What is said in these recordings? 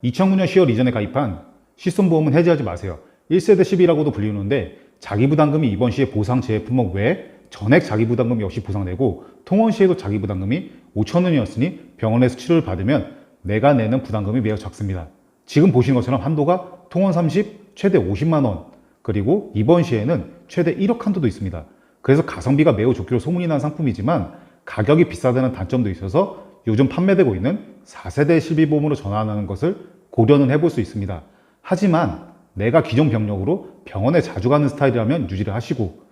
2009년 10월 이전에 가입한 실손보험은 해지하지 마세요. 1세대 10이라고도 불리우는데 자기부담금이 이번 시에 보상 제외 품목 외에 전액 자기부담금 역시 보상되고 통원 시에도 자기부담금이 5,000원이었으니 병원에서 치료를 받으면 내가 내는 부담금이 매우 작습니다. 지금 보시는 것처럼 한도가 통원 30 최대 50만원 그리고 이번 시에는 최대 1억 한도도 있습니다. 그래서 가성비가 매우 좋기로 소문이 난 상품이지만 가격이 비싸다는 단점도 있어서 요즘 판매되고 있는 4세대 실비보험으로 전환하는 것을 고려는 해볼 수 있습니다. 하지만 내가 기존 병력으로 병원에 자주 가는 스타일이라면 유지를 하시고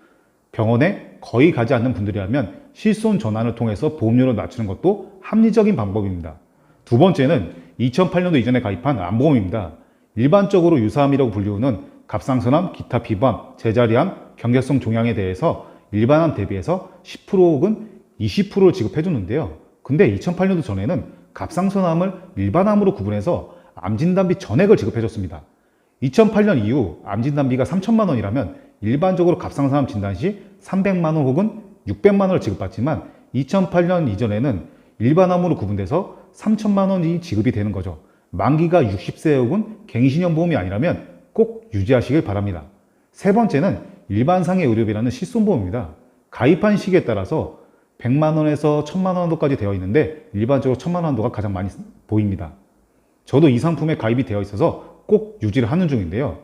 병원에 거의 가지 않는 분들이라면 실손 전환을 통해서 보험료를 낮추는 것도 합리적인 방법입니다. 두 번째는 2008년도 이전에 가입한 암보험입니다. 일반적으로 유사암이라고 불리우는 갑상선암, 기타 피부암, 제자리암, 경계성 종양에 대해서 일반암 대비해서 10% 혹은 20%를 지급해 줬는데요. 근데 2008년도 전에는 갑상선암을 일반암으로 구분해서 암진단비 전액을 지급해 줬습니다. 2008년 이후 암진단비가 3천만 원이라면 일반적으로 갑상선암 진단 시 300만 원 혹은 600만 원을 지급받지만 2008년 이전에는 일반암으로 구분돼서 3천만 원이 지급이 되는 거죠. 만기가 60세 혹은 갱신형 보험이 아니라면 꼭 유지하시길 바랍니다. 세 번째는 일반상해 의료비라는 실손보험입니다. 가입한 시기에 따라서 100만 원에서 1000만 원 한도까지 되어 있는데 일반적으로 1000만 원 한도가 가장 많이 보입니다. 저도 이 상품에 가입이 되어 있어서 꼭 유지를 하는 중인데요.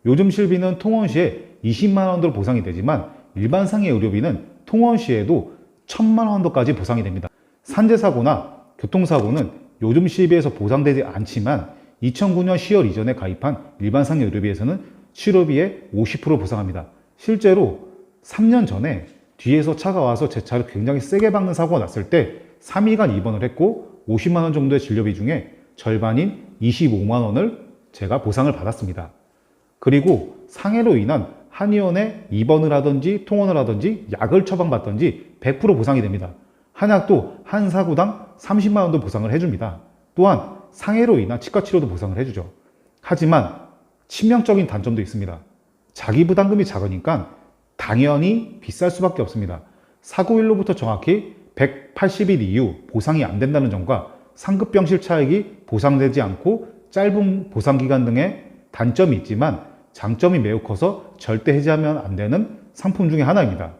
요즘 실비는 통원 시에 20만 원 정도 보상이 되지만 일반 상해 의료비는 통원 시에도 1000만 원 한도까지 보상이 됩니다. 산재사고나 교통사고는 요즘 실비에서 보상되지 않지만 2009년 10월 이전에 가입한 일반 상해 의료비에서는 치료비의 50% 보상합니다. 실제로 3년 전에 뒤에서 차가 와서 제 차를 굉장히 세게 박는 사고가 났을 때 3일간 입원을 했고 50만 원 정도의 진료비 중에 절반인 25만 원을 제가 보상을 받았습니다. 그리고 상해로 인한 한의원에 입원을 하든지 통원을 하든지 약을 처방받든지 100% 보상이 됩니다. 한약도 한 사구당 30만 원도 보상을 해줍니다. 또한 상해로 인한 치과 치료도 보상을 해주죠. 하지만 치명적인 단점도 있습니다. 자기 부담금이 작으니까 당연히 비쌀 수밖에 없습니다. 사고일로부터 정확히 180일 이후 보상이 안 된다는 점과 상급병실 차액이 보상되지 않고 짧은 보상기간 등의 단점이 있지만 장점이 매우 커서 절대 해지하면 안 되는 상품 중에 하나입니다.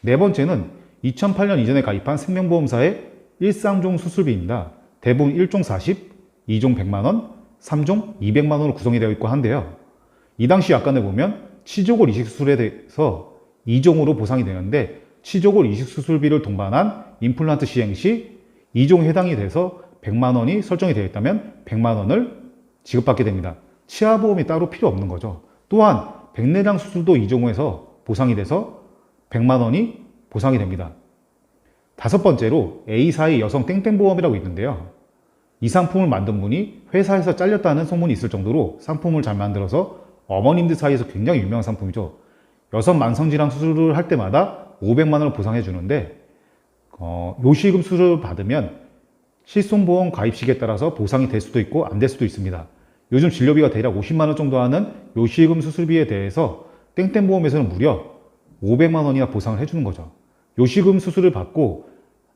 네 번째는 2008년 이전에 가입한 생명보험사의 일상종 수술비입니다. 대부분 1종 40, 2종 100만원, 3종 200만원으로 구성이 되어 있고 한데요. 이 당시 약관을 보면 치조골 이식수술에 대해서 2종으로 보상이 되는데 치조골 이식수술비를 동반한 임플란트 시행 시 2종에 해당이 돼서 100만원이 설정이 되어 있다면 100만원을 지급받게 됩니다. 치아보험이 따로 필요 없는 거죠. 또한 백내장 수술도 2종에서 보상이 돼서 100만원이 보상이 됩니다. 다섯 번째로 A사의 여성 땡땡보험이라고 있는데요. 이 상품을 만든 분이 회사에서 잘렸다는 소문이 있을 정도로 상품을 잘 만들어서 어머님들 사이에서 굉장히 유명한 상품이죠. 여성 만성질환 수술을 할 때마다 500만 원을 보상해 주는데 요실금 수술을 받으면 실손보험 가입 시기에 따라서 보상이 될 수도 있고 안 될 수도 있습니다. 요즘 진료비가 대략 50만 원 정도 하는 요실금 수술비에 대해서 땡땡보험에서는 무려 500만 원이나 보상을 해주는 거죠. 요실금 수술을 받고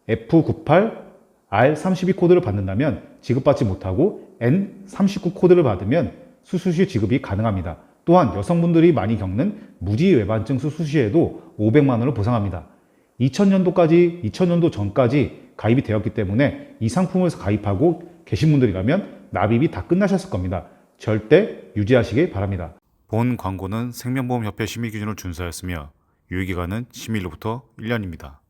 F98R32 코드를 받는다면 지급받지 못하고 N39 코드를 받으면 수술 시 지급이 가능합니다. 또한 여성분들이 많이 겪는 무지외반증 수술 시에도 500만 원을 보상합니다. 2000년도 전까지 가입이 되었기 때문에 이 상품을 가입하고 계신 분들이라면 납입이 다 끝나셨을 겁니다. 절대 유지하시길 바랍니다. 본 광고는 생명보험협회 심의기준을 준수하였으며 유효기간은 심의일로부터 1년입니다.